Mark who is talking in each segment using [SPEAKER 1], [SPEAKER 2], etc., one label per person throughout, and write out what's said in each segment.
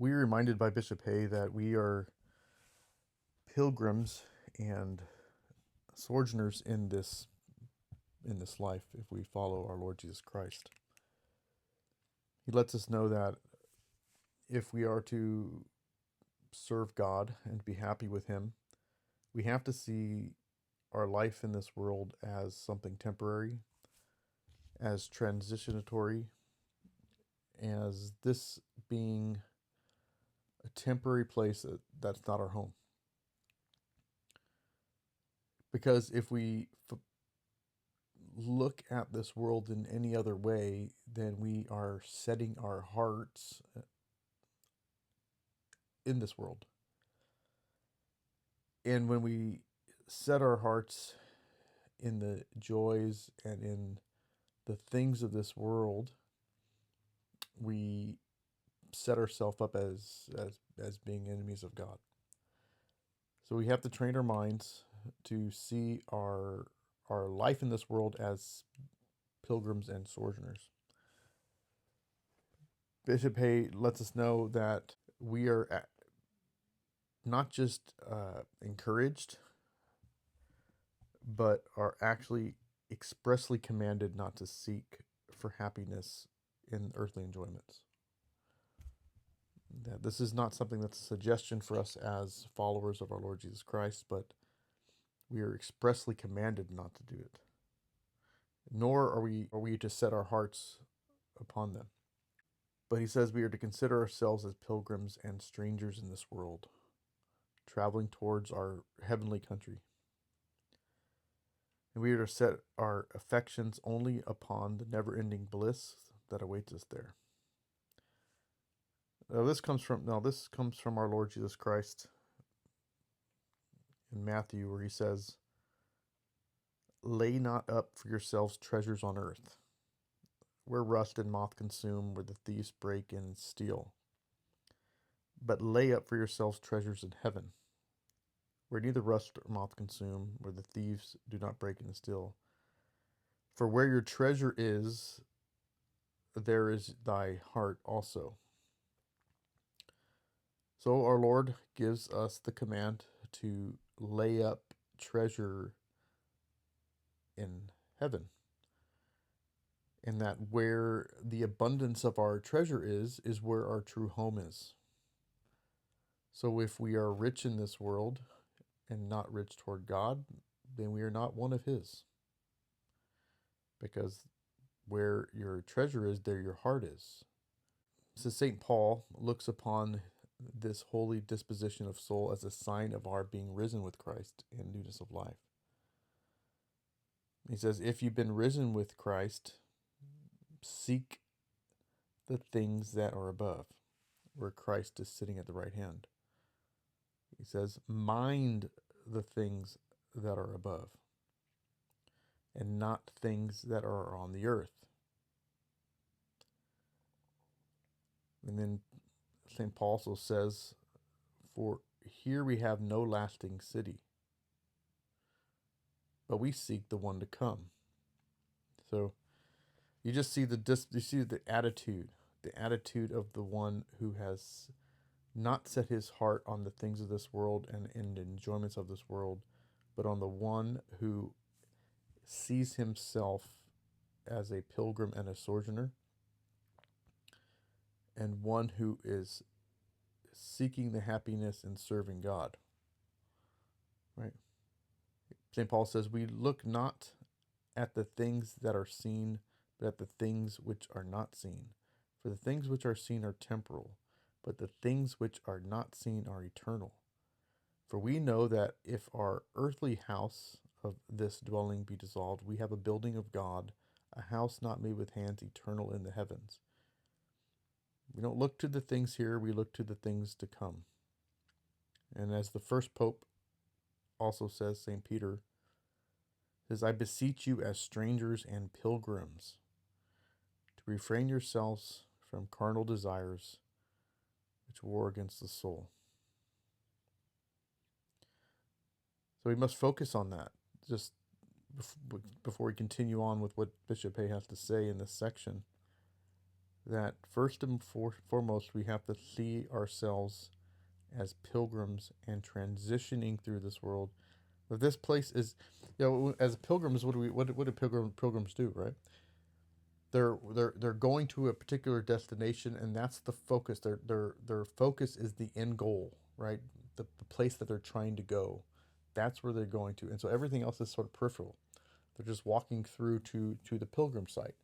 [SPEAKER 1] we're reminded by Bishop Hay that we are pilgrims and sojourners in this life if we follow our Lord Jesus Christ. He lets us know that if we are to serve God and be happy with Him, we have to see our life in this world as something temporary, as transitionatory, as this being a temporary place that's not our home. Because if we look at this world in any other way, then we are setting our hearts in this world. And when we set our hearts in the joys and in the things of this world, we set ourselves up as being enemies of God. So we have to train our minds to see our life in this world as pilgrims and sojourners. Bishop Hay lets us know that we are not just encouraged, but are actually expressly commanded not to seek for happiness in earthly enjoyments. That this is not something that's a suggestion for us as followers of our Lord Jesus Christ, but we are expressly commanded not to do it. Nor are we to set our hearts upon them. But he says we are to consider ourselves as pilgrims and strangers in this world, traveling towards our heavenly country. And we are to set our affections only upon the never-ending bliss that awaits us there. This comes from our Lord Jesus Christ in Matthew, where he says, "Lay not up for yourselves treasures on earth, where rust and moth consume, where the thieves break in and steal. But lay up for yourselves treasures in heaven, where neither rust or moth consume, where the thieves do not break in and steal. For where your treasure is, there is thy heart also." So our Lord gives us the command to lay up treasure in heaven. And that where the abundance of our treasure is where our true home is. So if we are rich in this world and not rich toward God, then we are not one of His. Because where your treasure is, there your heart is. So St. Paul looks upon this holy disposition of soul as a sign of our being risen with Christ in newness of life. He says, if you've been risen with Christ, seek the things that are above, where Christ is sitting at the right hand. He says, mind the things that are above, and not things that are on the earth. And then St. Paul also says, for here we have no lasting city, but we seek the one to come. So you just see the attitude of the one who has not set his heart on the things of this world and the enjoyments of this world, but on the one who sees himself as a pilgrim and a sojourner, and one who is seeking the happiness in serving God. Right? St. Paul says, we look not at the things that are seen, but at the things which are not seen. For the things which are seen are temporal, but the things which are not seen are eternal. For we know that if our earthly house of this dwelling be dissolved, we have a building of God, a house not made with hands, eternal in the heavens. We don't look to the things here, we look to the things to come. And as the first pope also says, St. Peter says, I beseech you as strangers and pilgrims to refrain yourselves from carnal desires which war against the soul. So we must focus on that. Just before we continue on with what Bishop Hay has to say in this section, that first and foremost, we have to see ourselves as pilgrims and transitioning through this world. But this place is, as pilgrims, what do pilgrims do, right? They're going to a particular destination, and that's the focus. Their focus is the end goal, right? The place that they're trying to go. That's where they're going to, and so everything else is sort of peripheral. They're just walking through to the pilgrim site,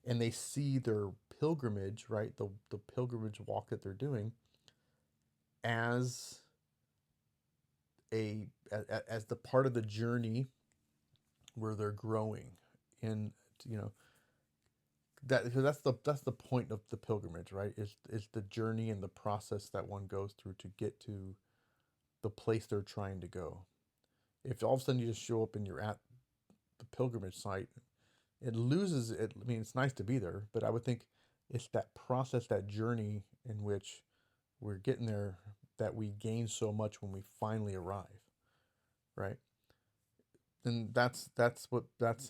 [SPEAKER 1] and they see their pilgrimage, right? The pilgrimage walk that they're doing as as the part of the journey where they're growing in, you know, that's the point of the pilgrimage, right? Is the journey and the process that one goes through to get to the place they're trying to go. If all of a sudden you just show up and you're at the pilgrimage site, it loses it. I mean, it's nice to be there, but I would think it's that process, that journey in which we're getting there, that we gain so much when we finally arrive, right? And that's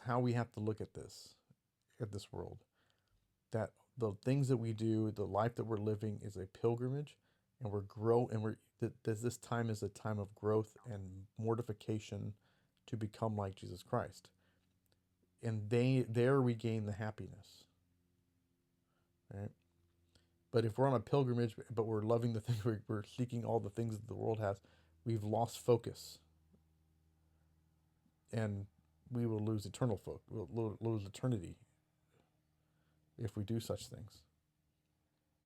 [SPEAKER 1] how we have to look at this world. That the things that we do, the life that we're living, is a pilgrimage, and this time is a time of growth and mortification to become like Jesus Christ. And there we gain the happiness, right? But if we're on a pilgrimage, but we're loving the things, we're seeking all the things that the world has, we've lost focus, and we will lose eternal focus. We'll lose eternity if we do such things.